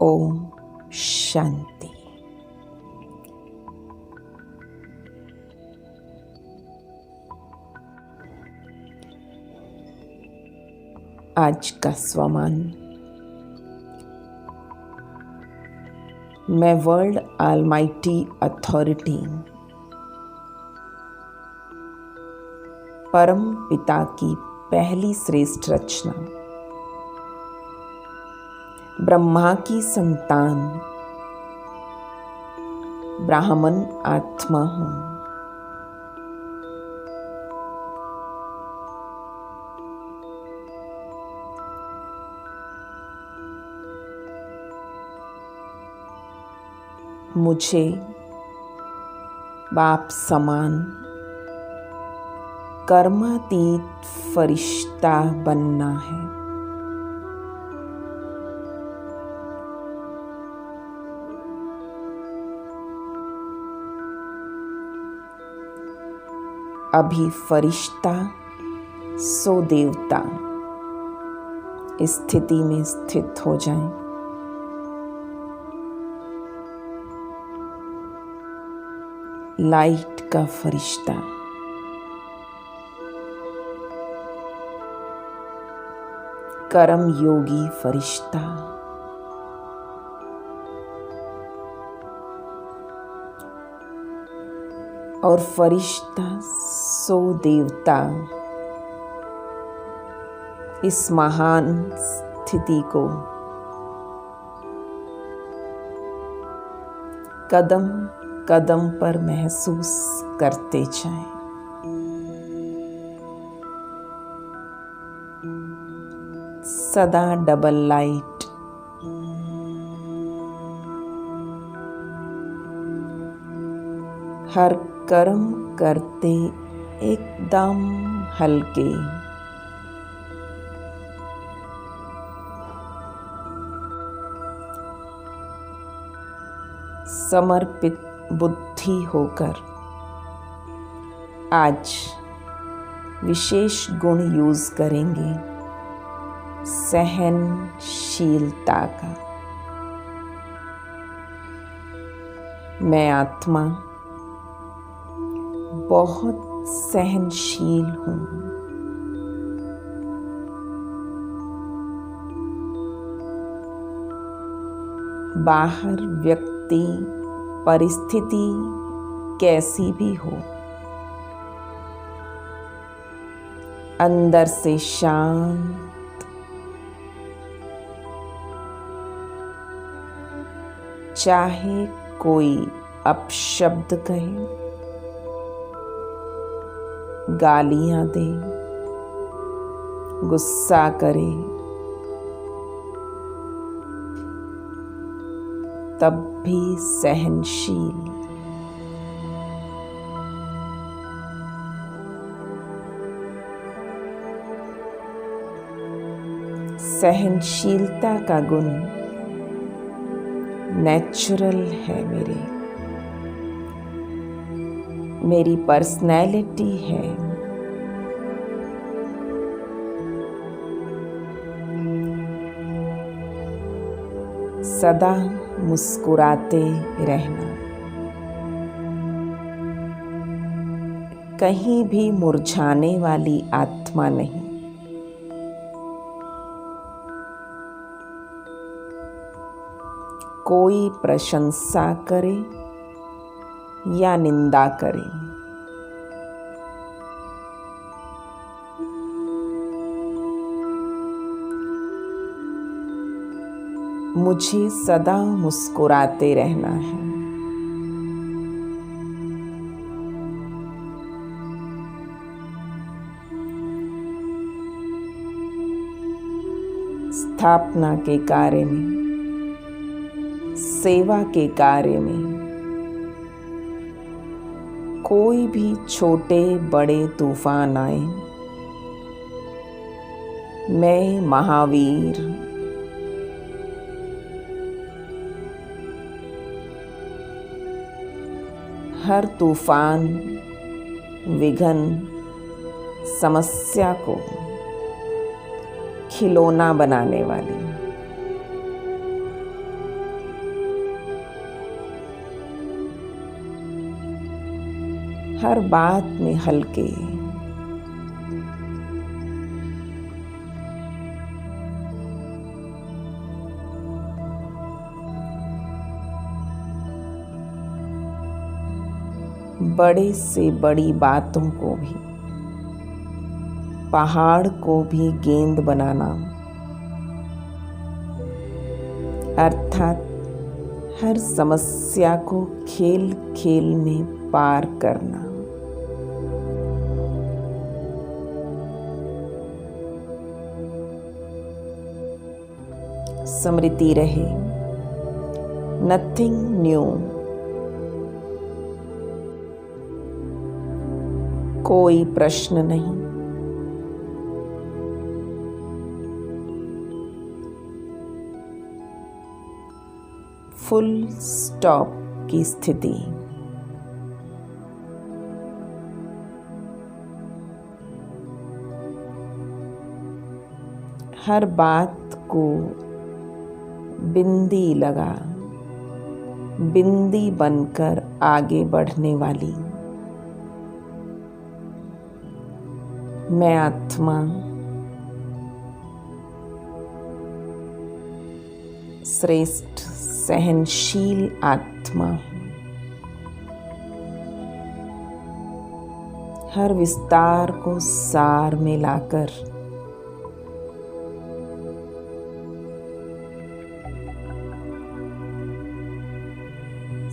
ओम शांति। आज का स्वमान। मैं वर्ल्ड ऑलमाइटी अथॉरिटी परम पिता की पहली श्रेष्ठ रचना ब्रह्मा की संतान ब्राह्मण आत्मा हूँ। मुझे बाप समान कर्मातीत फरिश्ता बनना है। अभी फरिश्ता सो देवता स्थिति में स्थित हो जाएं। लाइट का फरिश्ता कर्म योगी फरिश्ता और फरिश्ता सो देवता इस महान स्थिति को कदम कदम पर महसूस करते जाएं। सदा डबल लाइट हर कर्म करते एकदम हल्के, समर्पित बुद्धि होकर आज विशेष गुण यूज करेंगे सहनशीलता का। मैं आत्मा बहुत सहनशील हूँ। बाहर व्यक्ति परिस्थिति कैसी भी हो, अंदर से शांत चाहे कोई अपशब्द कहे, गालियां दे, गुस्सा करे, तब भी सहनशील। सहनशीलता का गुण नेचुरल है। मेरी पर्सनैलिटी है। सदा मुस्कुराते रहना, कहीं भी मुरझाने वाली आत्मा नहीं। कोई प्रशंसा करे या निंदा करे, मुझे सदा मुस्कुराते रहना है। स्थापना के कार्य में, सेवा के कार्य में कोई भी छोटे बड़े तूफान आए, मैं महावीर हर तूफान विघ्न समस्या को खिलौना बनाने वाली हर बात में हल्के, बड़े से बड़ी बातों को भी, पहाड़ को भी गेंद बनाना, अर्थात हर समस्या को खेल खेल में पार करना। स्मृति रहे, नथिंग न्यू, कोई प्रश्न नहीं, फुल स्टॉप की स्थिति। हर बात को बिंदी लगा, बिंदी बनकर आगे बढ़ने वाली मैं आत्मा श्रेष्ठ सहनशील आत्मा हूँ। हर विस्तार को सार में लाकर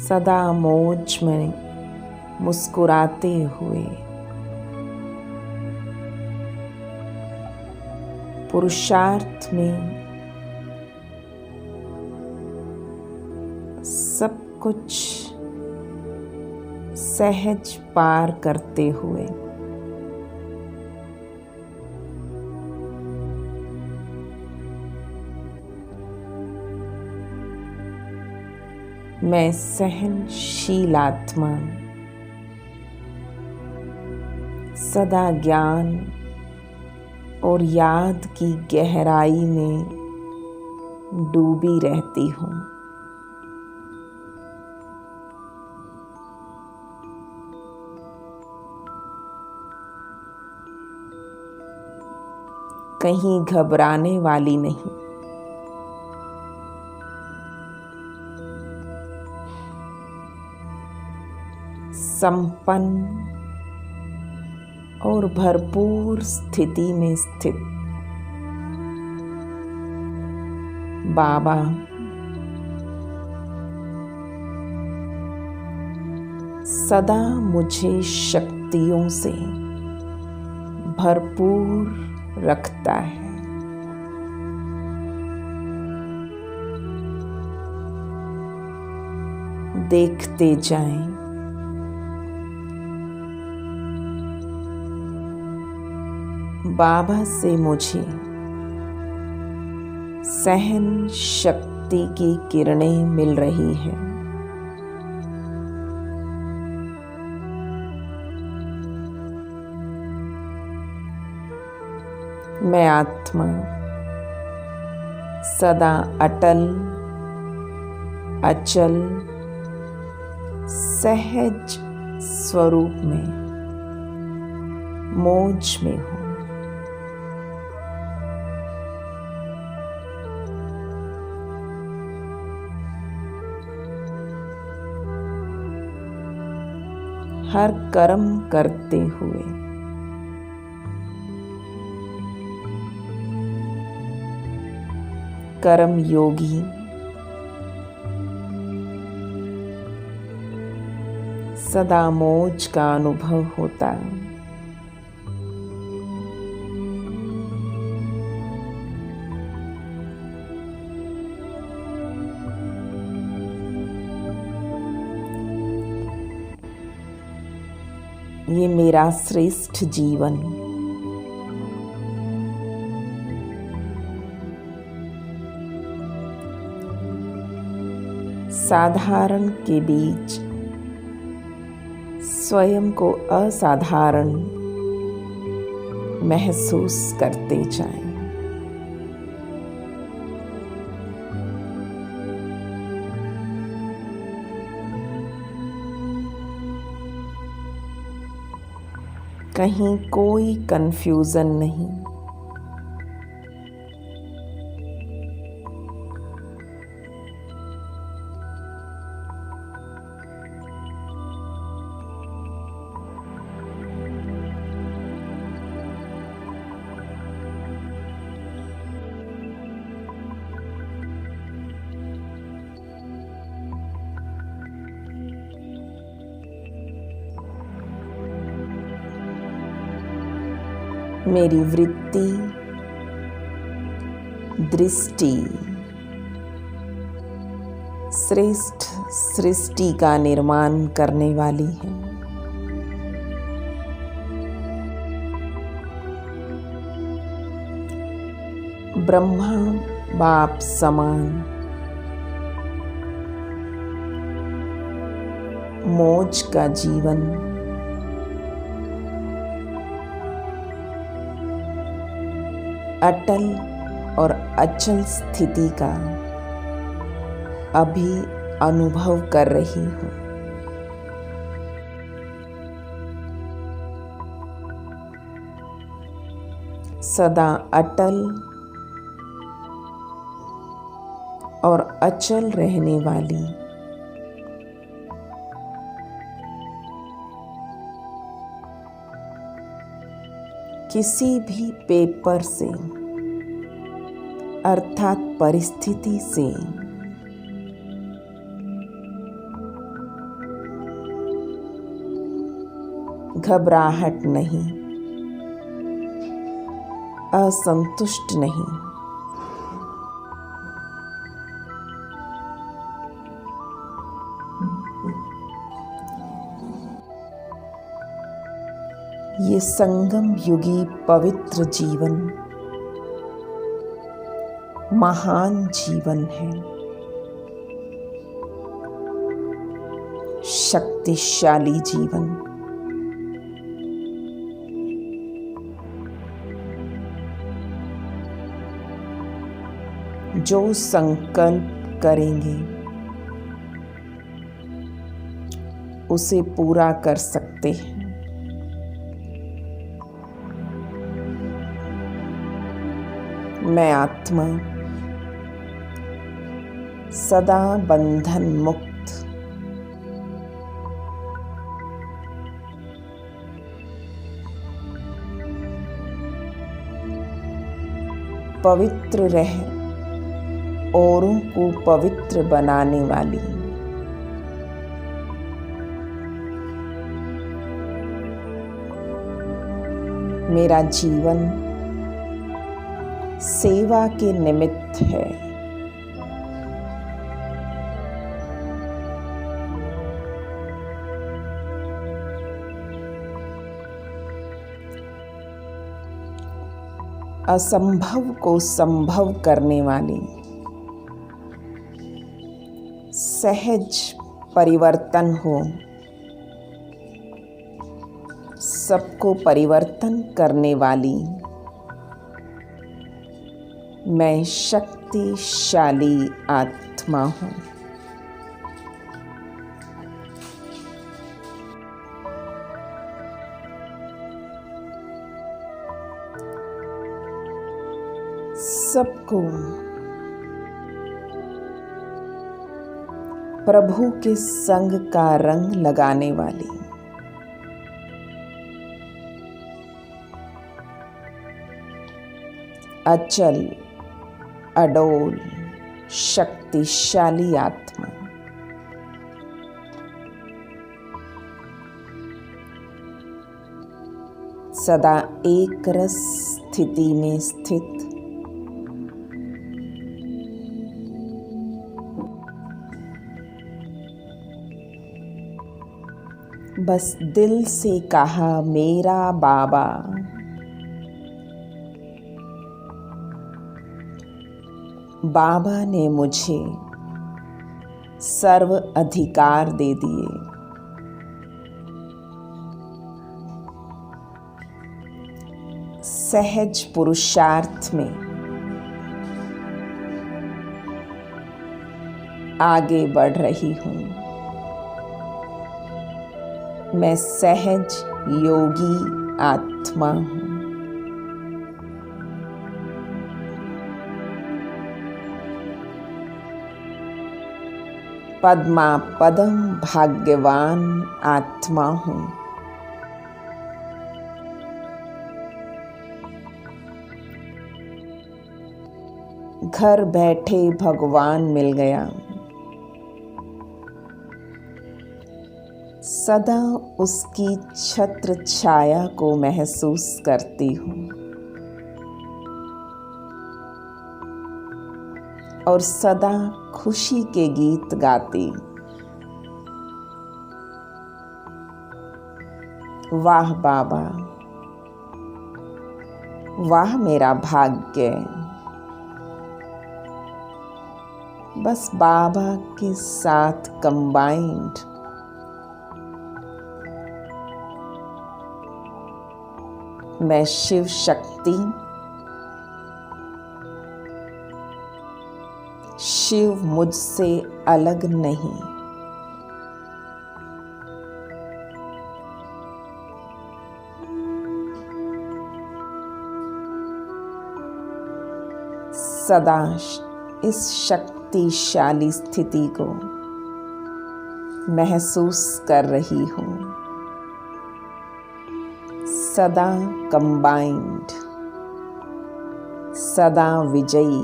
सदा मौज में मुस्कुराते हुए पुरुषार्थ में सब कुछ सहज पार करते हुए मैं सहनशील आत्मा सदा ज्ञान और याद की गहराई में डूबी रहती हूँ। कहीं घबराने वाली नहीं, संपन्न और भरपूर स्थिति में स्थित बाबा सदा मुझे शक्तियों से भरपूर रखता है। देखते जाएं, बाबा से मुझे सहन शक्ति की किरणें मिल रही है। मैं आत्मा सदा अटल, अचल, सहज स्वरूप में मौज में हूँ। हर कर्म करते हुए कर्म योगी सदा मौज का अनुभव होता है। ये मेरा श्रेष्ठ जीवन साधारण के बीच स्वयं को असाधारण महसूस करते जाएं। कहीं कोई कंफ्यूजन नहीं। मेरी वृत्ति, दृष्टि श्रेष्ठ सृष्टि का निर्माण करने वाली है। ब्रह्मा बाप समान मौज का जीवन, अटल और अचल स्थिति का अभी अनुभव कर रही हूँ। सदा अटल और अचल रहने वाली किसी भी पेपर से अर्थात परिस्थिति से घबराहट नहीं, असंतुष्ट नहीं। ये संगम युगी पवित्र जीवन महान जीवन है, शक्तिशाली जीवन। जो संकल्प करेंगे उसे पूरा कर सकते हैं। मैं आत्मा सदा बंधन मुक्त, पवित्र रह औरों को पवित्र बनाने वाली, मेरा जीवन सेवा के निमित्त है। असंभव को संभव करने वाली सहज परिवर्तन हो, सबको परिवर्तन करने वाली मैं शक्तिशाली आत्मा हूँ। सबको प्रभु के संग का रंग लगाने वाली अचल अडोल शक्तिशाली आत्मा, सदा एक रस स्थिति में स्थित, बस दिल से कहा मेरा बाबा, बाबा ने मुझे सर्व अधिकार दे दिए। सहज पुरुषार्थ में आगे बढ़ रही हूँ। मैं सहज योगी आत्मा हूँ। पद्मा पदम भाग्यवान आत्मा हूँ। घर बैठे भगवान मिल गया। सदा उसकी छत्र छाया को महसूस करती हूँ और सदा खुशी के गीत गाती। वाह बाबा, वाह मेरा भाग्य। बस बाबा के साथ कंबाइंड मैं शिव शक्ति, शिव मुझसे अलग नहीं। सदा इस शक्तिशाली स्थिति को महसूस कर रही हूँ। सदा कंबाइंड, सदा विजयी।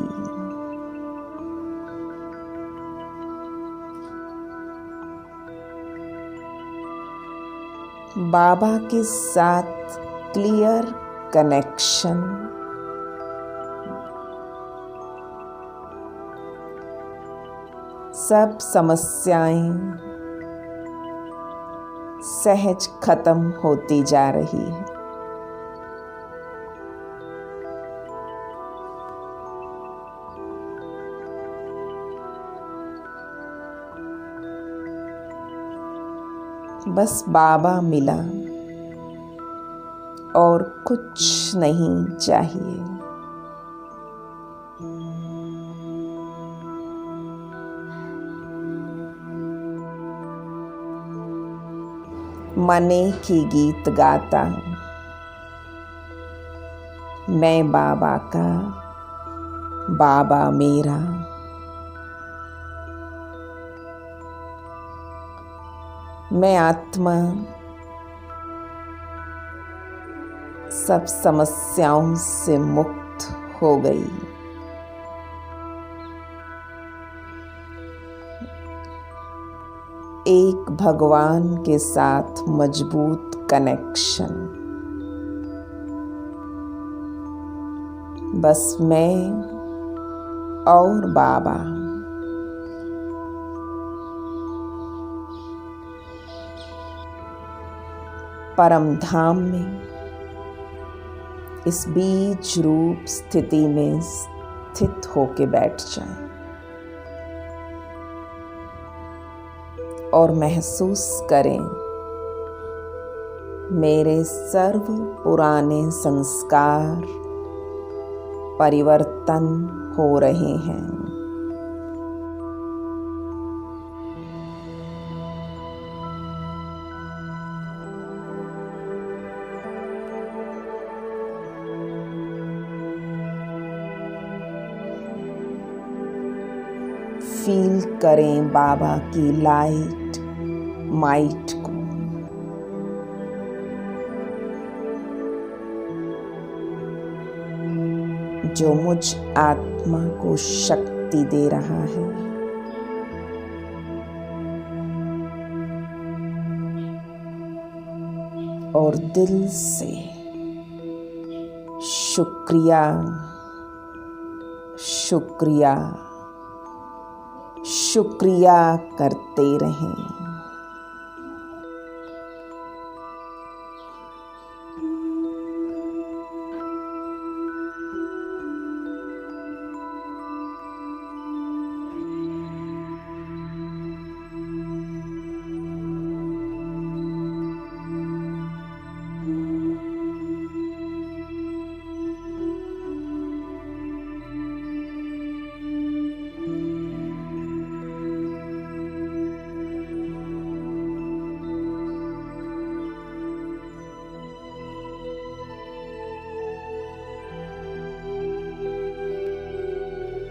बाबा के साथ क्लियर कनेक्शन, सब समस्याएं सहज खत्म होती जा रही है। बस बाबा मिला और कुछ नहीं चाहिए। मने की गीत गाता मैं बाबा का, बाबा मेरा। मैं आत्मा सब समस्याओं से मुक्त हो गई। एक भगवान के साथ मजबूत कनेक्शन। बस मैं और बाबा। परम धाम में इस बीज रूप स्थिति में स्थित होके बैठ जाएं और महसूस करें मेरे सर्व पुराने संस्कार परिवर्तन हो रहे हैं। फील करें बाबा की लाइट माइट को। जो मुझ आत्मा को शक्ति दे रहा है। और दिल से शुक्रिया, शुक्रिया, शुक्रिया करते रहें।